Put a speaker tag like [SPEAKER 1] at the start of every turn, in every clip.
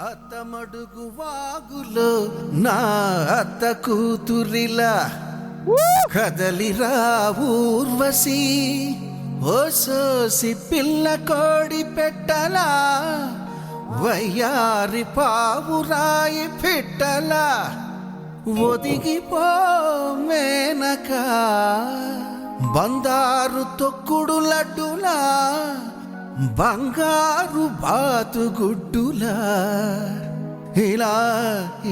[SPEAKER 1] అత్తమడుగు వాగులో నా అత్త కూతురిలా కదలిరా ఊర్వశి ఓ సోసి పిల్ల కోడి పెట్టలా వయ్యారి పావురాయి పెట్టలా ఒదిగిపో మేనక బందారు తొక్కుడు లడ్డులా బంగారు బాతుగుడ్డులా ఇలా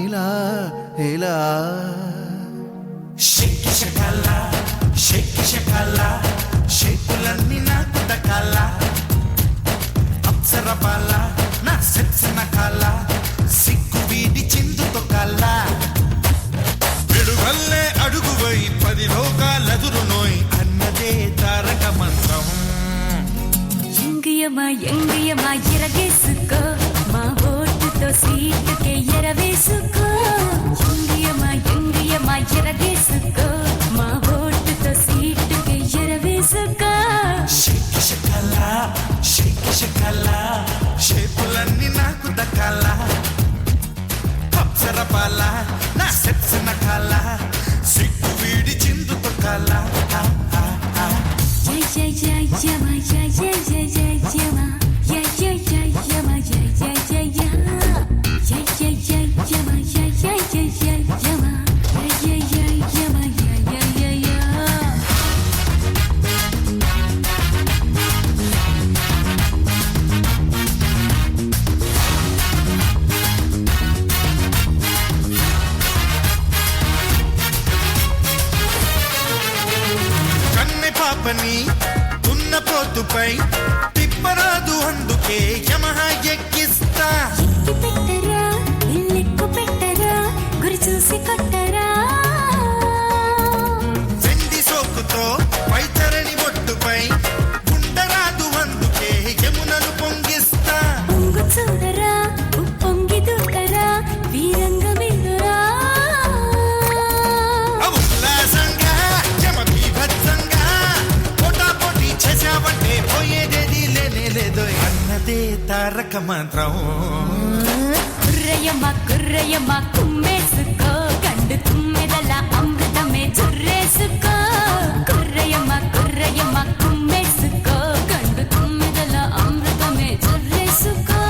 [SPEAKER 1] ఇలా ఇలా
[SPEAKER 2] షేకి షకల షేకి షకల షేకులన్నీ నాకు దకాల అప్సర బాల నా సెప్సన కాల సిగ్గు వీడి చిందుతో కాల విడువల్లే అడుగువై 10 లోకాలెదురు నోయ్ అన్నదే తారక మంత్రం
[SPEAKER 3] ఎంగియమా ఎరగేసుకో మా ఓటుతో సీటుకే ఎరవేసుకో ఎంగియమా ఎరగేసుకో మా ఓటుతో సీటుకే ఎరవేసుకో
[SPEAKER 2] షేకి షకల షేపులన్నీ నాకు దకాల అప్సర బాల నా సెప్సన కాల సిగ్గు వీడి చిందుతో కాల పాపని ఉన్న పోతుపై తిప్పరాదు అందుకే యమహ ఎక్కిస్తా
[SPEAKER 3] పెట్టరా ఇల్లెక్కు పెట్టరా గురి చూసి కొట్టరా
[SPEAKER 2] వెండి సోకుతో వైతరణి ఒట్టుపై ఉండరాదు అందుకే యమునను పొంగిస్తా
[SPEAKER 3] పొంగు చూడరా ఉప్పొంగి దూకరా వీరంగ వినురా
[SPEAKER 2] ఉల్లాసంగా యమ బీభత్సంగా పోటాపోటీ చేసావంటే పోయేదేది లేనే లేదో అన్నదే తారక మంత్రం
[SPEAKER 3] కుర్రయ్యమ్మ కుమ్మేసుకో గండు తుమ్మెదల అమృతమే చుర్రేసుకో కుర్రయ్యమ్మ కుమ్మేసుకో గండు తుమ్మెదల అమృతమే చుర్రేసుకో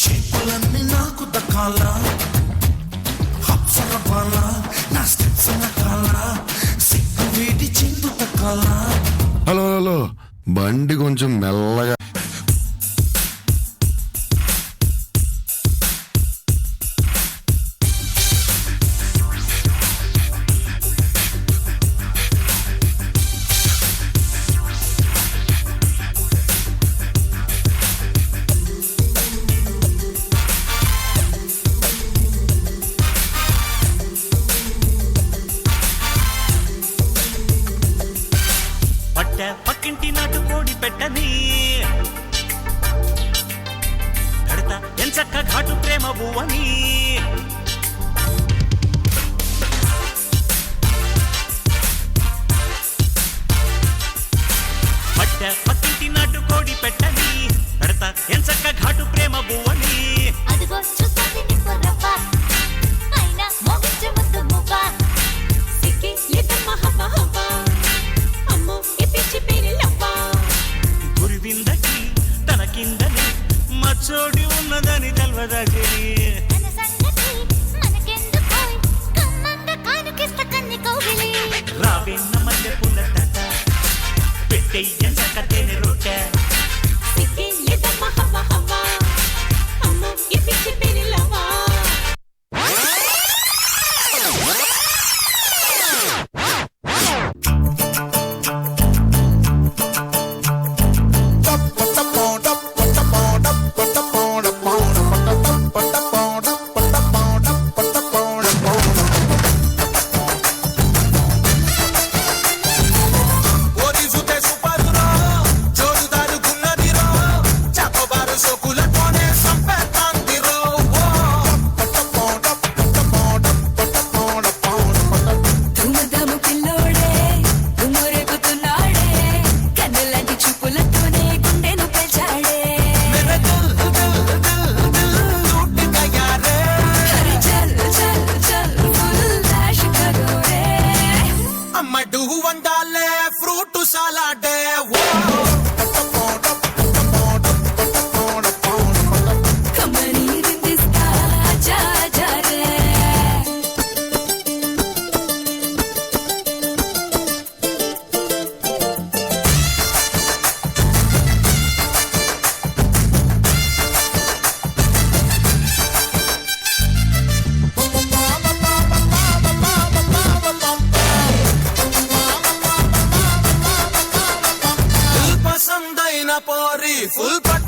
[SPEAKER 2] షేకులన్నీ నాకు దక్కాల అప్సర బాల నా స్టెప్స్ నకాల సిగ్గు వీడి చిందు తక్కాల
[SPEAKER 4] హలో హలో బండి కొంచెం మెల్లగా
[SPEAKER 5] పక్కింటి నాటు కోడి పెట్టని కడతా ఎంచక్క ఘాటు ప్రేమ బువ్వని పక్కింటి నాటు కోడి పెట్టని కడతా ఎంచక్క ఘాటు ప్రేమ బువ్వని
[SPEAKER 3] అదిగో చూస్తాను నిప్పురవ్వ అయినా మోగించే ముద్దు మువ్వ సిక్కి లిటమ్మ హవ్వ హవ్వ అమ్మో ఈ పిచ్చి పిరిలవ్వ
[SPEAKER 5] గురివిందకి తన కిందని మచ్చోడి ఉన్నదని తెల్వదాచరి
[SPEAKER 3] మన సంగతి మనకెందుకోయ్ కమ్మంగా కానుకిస్త కన్ని కౌగిలి
[SPEAKER 5] రావేన్న మల్లె పుల్ల తట పెట్టెయ్యంచక్క తేనె రొట్టె
[SPEAKER 3] సిక్కి లిటమ్మ హవ్వ హవ్వ అమ్మో ఈ పిచ్చి పిరిలవ్వ
[SPEAKER 2] ఓది సుతే సుపాదురా జోరుదారు ఉయ్యాలాడే
[SPEAKER 3] కమరి రిందిస్తా జా జా రే
[SPEAKER 2] పసందైన పోరి ఫుల్ పట్టు